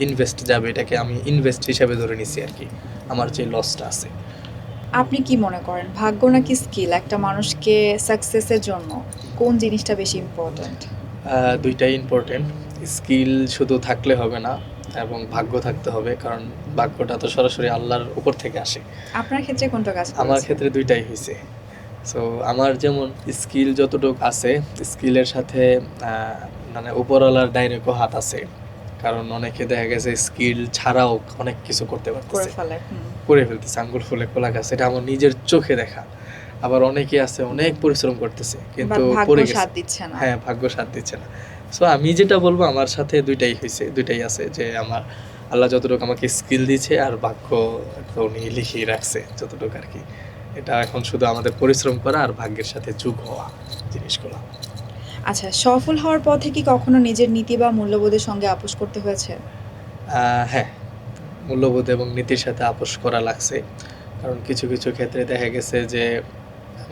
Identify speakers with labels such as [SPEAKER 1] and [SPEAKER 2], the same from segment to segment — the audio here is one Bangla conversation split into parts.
[SPEAKER 1] ইনভেস্ট যাবে, এটাকে আমি ইনভেস্ট হিসাবে ধরে নিছি আর কি, আমার যে লসটা আছে।
[SPEAKER 2] আপনি কি মনে করেন ভাগ্য নাকি স্কিল একটা মানুষকে সাকসেসের জন্য কোন জিনিসটা বেশি ইম্পর্ট্যান্ট?
[SPEAKER 1] দুইটাই ইম্পর্টেন্ট। স্কিল শুধু থাকলে হবে না এবং ভাগ্য থাকতে হবে, কারণ ভাগ্যটা তো সরাসরি আল্লাহর উপর থেকে আসে।
[SPEAKER 2] আপনার ক্ষেত্রে কোনটা কাজ
[SPEAKER 1] আমার
[SPEAKER 2] করেছে?
[SPEAKER 1] ক্ষেত্রে দুইটাই হয়েছে। সো আমার যেমন স্কিল যতটুক আছে, স্কিলের সাথে মানে উপরওয়ালার ডাইরেক্টও হাত আছে। কারণ অনেকে দেখা গেছে স্কিল ছাড়াও অনেক কিছু করতে
[SPEAKER 2] করে
[SPEAKER 1] পারতেছে,
[SPEAKER 2] ফেলে।
[SPEAKER 1] করে ফেলতেছে আঙ্গুল ফুলে কলা গাছ, এটা আমার নিজের চোখে দেখা। আবার অনেকে আছে অনেক পরিশ্রম করতেছে কিন্তু
[SPEAKER 2] বাট ভাগ্য
[SPEAKER 1] পড়ে গেছে।
[SPEAKER 2] সাথ দিচ্ছে না।
[SPEAKER 1] হ্যাঁ, ভাগ্য সাথ দিচ্ছে না। সো আমি যেটা বলবো আমার সাথে দুইটাই হয়েছে, দুইটাই আছে, যে আমার আল্লাহ যতটুকু আমাকে স্কিল দিচ্ছে আর ভাগ্য তো উনি লিখিয়ে রাখছে যতটুকু আর কি। এটা এখন শুধু আমাদের পরিশ্রম করা আর ভাগ্যের সাথে যোগ হওয়া জিনিসগুলো।
[SPEAKER 2] আচ্ছা, সফল হওয়ার পথে কি কখনো নিজের নীতি বা মূল্যবোধের সঙ্গে আপোস করতে হয়েছে?
[SPEAKER 1] হ্যাঁ, মূল্যবোধ এবং নীতির সাথে আপোস করা লাগছে। কারণ কিছু কিছু ক্ষেত্রে দেখা গেছে যে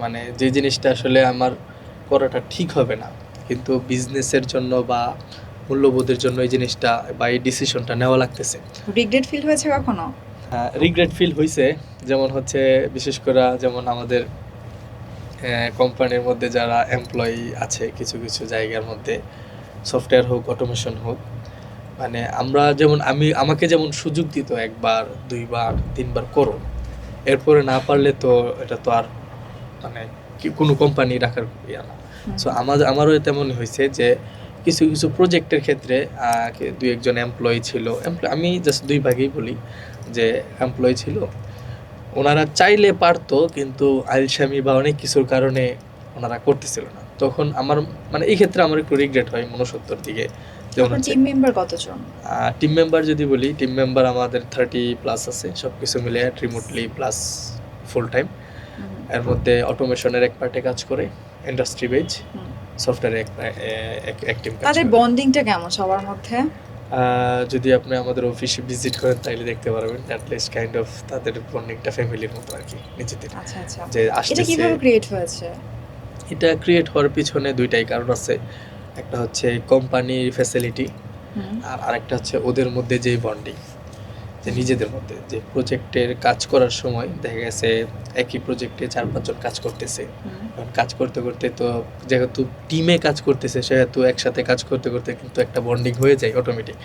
[SPEAKER 1] মানে যে জিনিসটা আসলে আমার করাটা ঠিক হবে না, কিন্তু বিজনেসের জন্য বা মূল্যবোধের জন্য এই জিনিসটা বা এই ডিসিশনটা নেওয়া লাগতেছে।
[SPEAKER 2] রিগ্রেট ফিল হয়েছে কখনো?
[SPEAKER 1] রিগ্রেট ফিল হয়েছে, যেমন হচ্ছে বিশেষ করে যেমন আমাদের কোম্পানির মধ্যে যারা এমপ্লয়ি আছে কিছু কিছু জায়গার মধ্যে, সফটওয়্যার হোক অটোমেশন হোক, মানে আমরা যেমন আমাকে যেমন সুযোগ দিত একবার দুইবার তিনবার করো, এরপরে না পারলে তো এটা তো আর মানে কোনো কোম্পানি রাখার ইয়া না। সো আমারও তেমনই হয়েছে যে কিছু কিছু প্রজেক্টের ক্ষেত্রে দুই একজন এমপ্লয়ি ছিল, আমি জাস্ট দুই ভাগেই বলি, যে এমপ্লয়ি ছিল, ওনারা চাইলে পারতো কিন্তু আলসামি বা অনেক কিছুর কারণে ওনারা করতেছিল না। তখন আমার মানে এই ক্ষেত্রে আমার একটু রিগ্রেট হয় মনুষ্যত্বর দিকে। যেমন
[SPEAKER 2] আপনার
[SPEAKER 1] হচ্ছে
[SPEAKER 2] টিম মেম্বার কতজন?
[SPEAKER 1] টিম মেম্বার যদি বলি, টিম মেম্বার আমাদের 30+ আছে, সব কিছু মিলে রিমোটলি প্লাস ফুল টাইম। এর মধ্যে অটোমেশনের এক পার্টে কাজ করে, ইন্ডাস্ট্রি বেজ সফটওয়্যারে এক টিম কাজ
[SPEAKER 2] তাদের
[SPEAKER 1] করে।
[SPEAKER 2] বন্ডিংটা কেমন সবার মধ্যে?
[SPEAKER 1] যদি আপনি আমাদের অফিসে ভিজিট করেন তাইলে দেখতে পারবেন, অ্যাটলিস্ট কাইন্ড অফ তাদের বন্ডিংটা ফ্যামিলির মতো আর কি, নিজেদের।
[SPEAKER 2] আচ্ছা আচ্ছা,
[SPEAKER 1] যে
[SPEAKER 2] এটা
[SPEAKER 1] আসতেছে,
[SPEAKER 2] কিভাবে ক্রিয়েট হয়েছে?
[SPEAKER 1] এটা ক্রিয়েট হওয়ার পিছনে দুইটাই কারণ আছে। একটা হচ্ছে কোম্পানির ফ্যাসিলিটি, আর আরেকটা হচ্ছে ওদের মধ্যে যেই বন্ডিং, যে নিজেদের মধ্যে যে প্রজেক্টের কাজ করার সময় দেখা গেছে একই প্রজেক্টে 4-5 জন কাজ করতেছে। এখন কাজ করতে করতে তো যেহেতু টিমে কাজ করতেছে সেহেতু একসাথে কাজ করতে করতে কিন্তু একটা বন্ডিং হয়ে যায় অটোমেটিক।